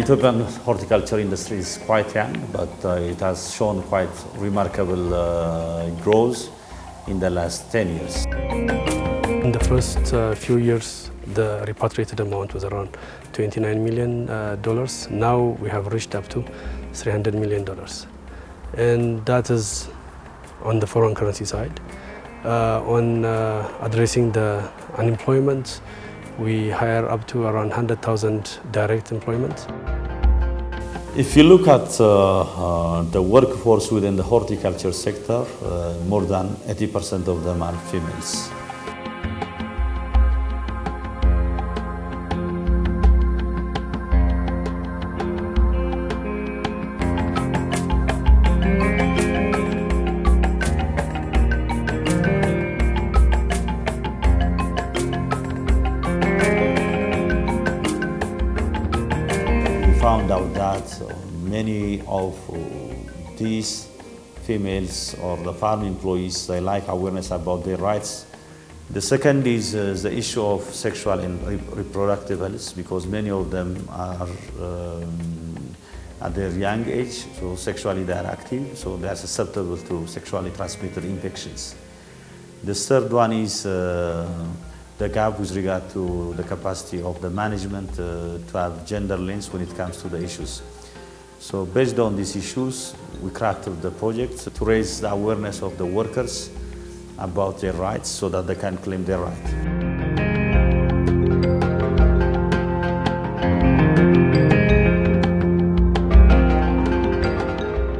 Ethiopian horticulture industry is quite young, but it has shown quite remarkable growth in the last 10 years. In the first few years, the repatriated amount was around $29 million. Now we have reached up to $300 million. And that is on the foreign currency side. On addressing the unemployment, we hire up to around 100,000 direct employment. If you look at the workforce within the horticulture sector, more than 80% of them are females. Found out that many of these females or the farm employees, they lack awareness about their rights. The second is the issue of sexual and reproductive health, because many of them are at their young age, so sexually they are active, so they are susceptible to sexually transmitted infections. The third one is the gap with regard to the capacity of the management to have gender lens when it comes to the issues. So based on these issues, we crafted the project to raise the awareness of the workers about their rights so that they can claim their right.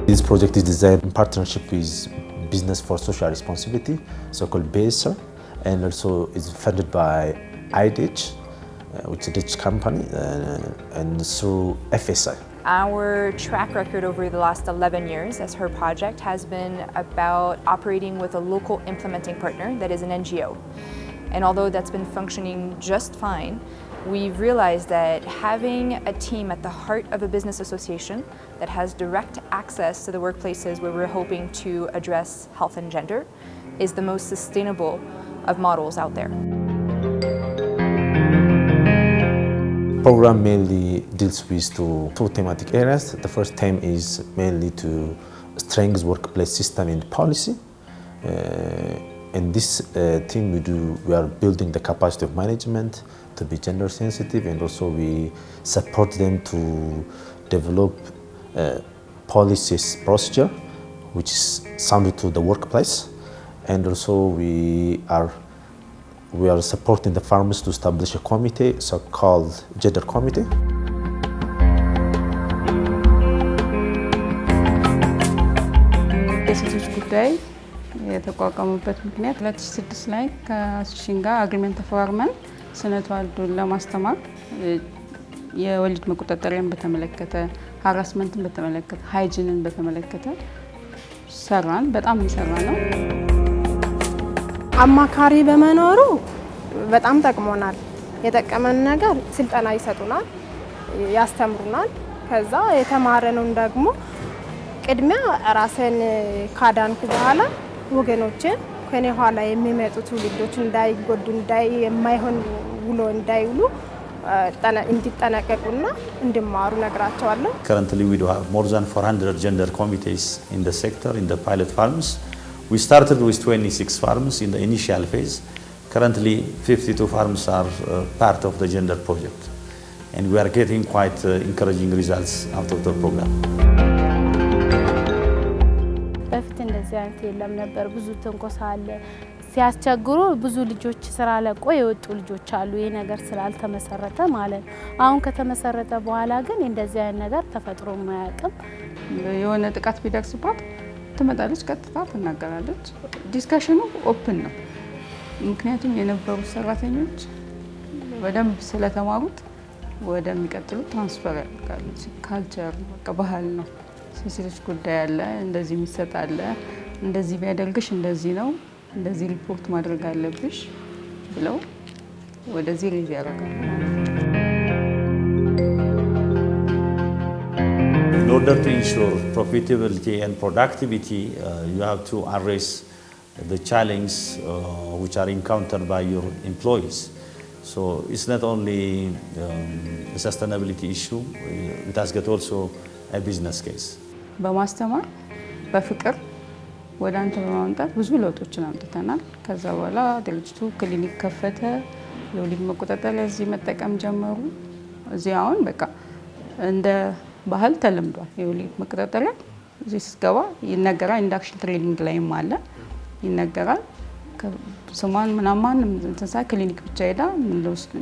This project is designed in partnership with Business for Social Responsibility, so-called BSR, and also is funded by IDH, which is a Dutch company, and through FSI. Our track record over the last 11 years as her project has been about operating with a local implementing partner that is an NGO. And although that's been functioning just fine, we've realized that having a team at the heart of a business association that has direct access to the workplaces where we're hoping to address health and gender is the most sustainable of models out there. Program mainly deals with two thematic areas. The first theme is mainly to strengthen workplace system and policy. In this theme we are building the capacity of management to be gender sensitive, and also we support them to develop policies procedure which is sounded to the workplace. And also we are supporting the farmers to establish a committee, so-called gender committee. የሴቶች ጉዳይ የተቋቋመበት ምክንያት 2006 ላይ ከአሶሺዬሽን ጋር አግሪመንት ተፈራርመን ስነ ተዋልዶን ለማስተማር የወሊድ መቆጣጠሪያን በተመለከተ፣ ሃራስመንትን በተመለከተ፣ ሃይጂንን በተመለከተ ሰራን። በጣም የሚሰራ ነው። አማካሪ በመኖሩ በጣም ጠቅሞናል። የጠቀመን ነገር ስልጠና ይሰጡናል፣ ያስተምሩናል። ከዛ የተማረነውን ደግሞ ቅድሚያ ራስን ካዳንኩ በኋላ ወገኖችን ከኔ ኋላ የሚመጡ ትውልዶች እንዳይጎዱ የማይሆን ውሎ እንዳይውሉ እንዲጠነቀቁና እንዲማሩ ነግራቸዋለሁ። Currently we do have more than 400 gender committees in the sector, in the pilot farms. We started with 26 farms in the initial phase. Currently 52 farms are part of the gender project, and we are getting quite encouraging results out of the program. በፊት እንደዚህ አይነት የለም ነበር። ብዙ ተንኮሳ አለ። ሲያስቸግሩ ብዙ ልጆች ስራ ለቆ የወጡ ልጆች አሉ። ይሄ ነገር ስላልተመሰረተ ማለት አሁን ከተመሰረተ በኋላ ግን እንደዚህ አይነት ነገር ተፈጥሮ ማያውቅም። የሆነ ጥቃት ቢደርስባት ትመጣለች፣ ቀጥታ ትናገራለች። ዲስከሽኑ ኦፕን ነው። ምክንያቱም የነበሩ ሰራተኞች በደንብ ስለተማሩት ወደሚቀጥሉት ትራንስፈር ያደርጋሉ። ካልቸር በቃ ባህል ነው። ሴቶች ጉዳይ አለ፣ እንደዚህ የሚሰጥ አለ፣ እንደዚህ ቢያደርግሽ እንደዚህ ነው፣ እንደዚህ ሪፖርት ማድረግ አለብሽ ብለው ወደዚህ ሪዝ ያደርጋሉ። In order to ensure profitability and productivity, you have to address the challenges which are encountered by your employees. So it's not only a sustainability issue, it has got also a business case. በማስተማር በፍቅር ወደ አንተ በማምጣት ብዙ ለውጦችን አምጥተናል። ከዛ በኋላ ድርጅቱ ክሊኒክ ከፈተ። የወሊድ መቆጣጠሪያ እዚህ መጠቀም ጀመሩ። እዚህ አሁን በቃ እንደ ባህል ተለምዷል። የወሊድ መቆጣጠሪያ እዚህ ስትገባ ይነገራል። ኢንዳክሽን ትሬኒንግ ላይም አለ ይነገራል። ስሟን ምናምን እንተሳ ክሊኒክ ብቻ ሄዳ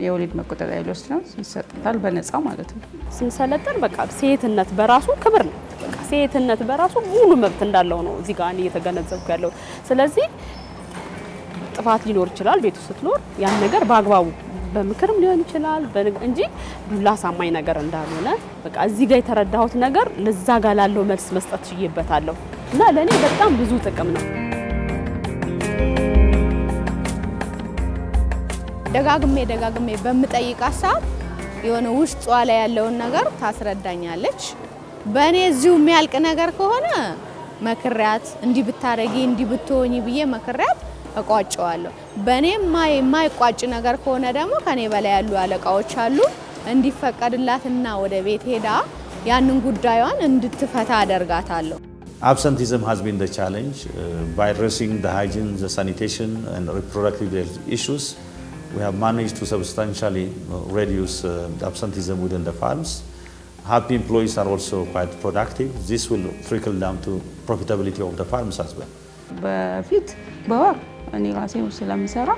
የወሊድ መቆጣጠሪያ ሊወስድ ነው ይሰጣል በነፃ ማለት ነው። ስንሰለጥን በቃ ሴትነት በራሱ ክብር ነው። በቃ ሴትነት በራሱ ሙሉ መብት እንዳለው ነው እዚህ ጋር እኔ እየተገነዘብኩ ያለው። ስለዚህ ጥፋት ሊኖር ይችላል ቤቱ ስትኖር ያን ነገር በአግባቡ በምክርም ሊሆን ይችላል እንጂ ዱላ ሳማኝ ነገር እንዳልሆነ በቃ እዚህ ጋር የተረዳሁት ነገር ለዛ ጋር ላለው መልስ መስጠት ይችላልበታለሁ እና ለኔ በጣም ብዙ ጥቅም ነው። ደጋግሜ በምጠይቃት ሰዓት የሆነ ውስጧ ላይ ያለውን ነገር ታስረዳኛለች። በእኔ እዚሁ የሚያልቅ ነገር ከሆነ መክሪያት እንዲህ ብታረጊ እንዲህ ብትሆኚ ብዬ መክሪያት እቋጨዋለሁ። በእኔ የማይቋጭ ነገር ከሆነ ደግሞ ከኔ በላይ ያሉ አለቃዎች አሉ እንዲፈቀድላትና ወደ ቤት ሄዳ ያንን ጉዳዩን እንድትፈታ አደርጋታለሁ። Absenteeism has been the challenge. By addressing the hygiene, the sanitation and reproductive health issues, we have managed to substantially reduce the absenteeism within the farms. Happy employees are also quite productive. This will trickle down to profitability of the farms as well. በፊት በወር እኔ ራሴ ስለምሰራ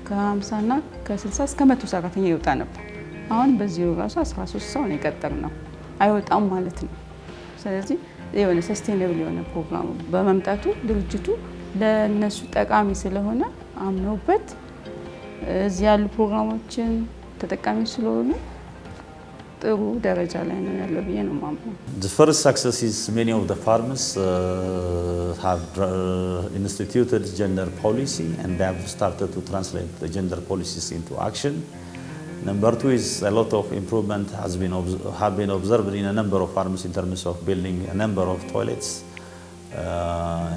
ከ50 እና ከ60 እስከ 100 ሰራተኛ ይወጣ ነበር። አሁን በዚህ ራሱ 13 ሰው ነው የቀጠርነው። አይወጣም ማለት ነው። ስለዚህ የሆነ ሰስቴኔብል የሆነ ፕሮግራም በመምጣቱ ድርጅቱ ለነሱ ጠቃሚ ስለሆነ አምነውበት እዚህ ያሉ ፕሮግራሞችን ተጠቃሚ ስለሆኑ ጥሩ ደረጃ ላይ ነው ያለው ብዬ ነው የማምነው። The first success is many of the farmers have instituted gender policy and they have started to translate the gender policies into action. Number two is a lot of improvement have been observed in a number of farms in terms of building a number of toilets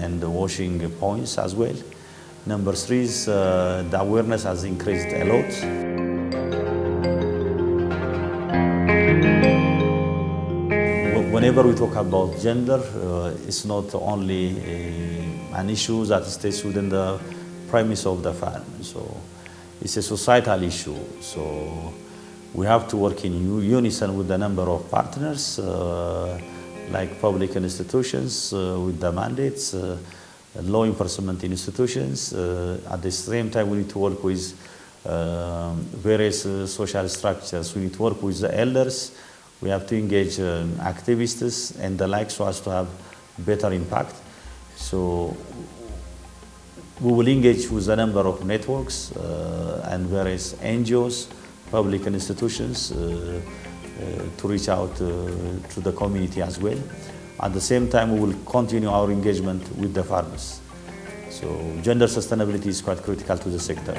and washing points as well. Number three is the awareness has increased a lot. Whenever we talk about gender, it's not only an issue that stays within the premise of the farm. So it's a societal issue. So we have to work in unison with a number of partners, like public institutions with the mandates, law enforcement institutions. At the same time, we need to work with various social structures. We need to work with the elders. We have to engage activists and the like so as to have better impact. So we will engage with a number of networks and various NGOs, public institutions to reach out to the community as well. At the same time, we will continue our engagement with the farmers. So gender sustainability is quite critical to the sector.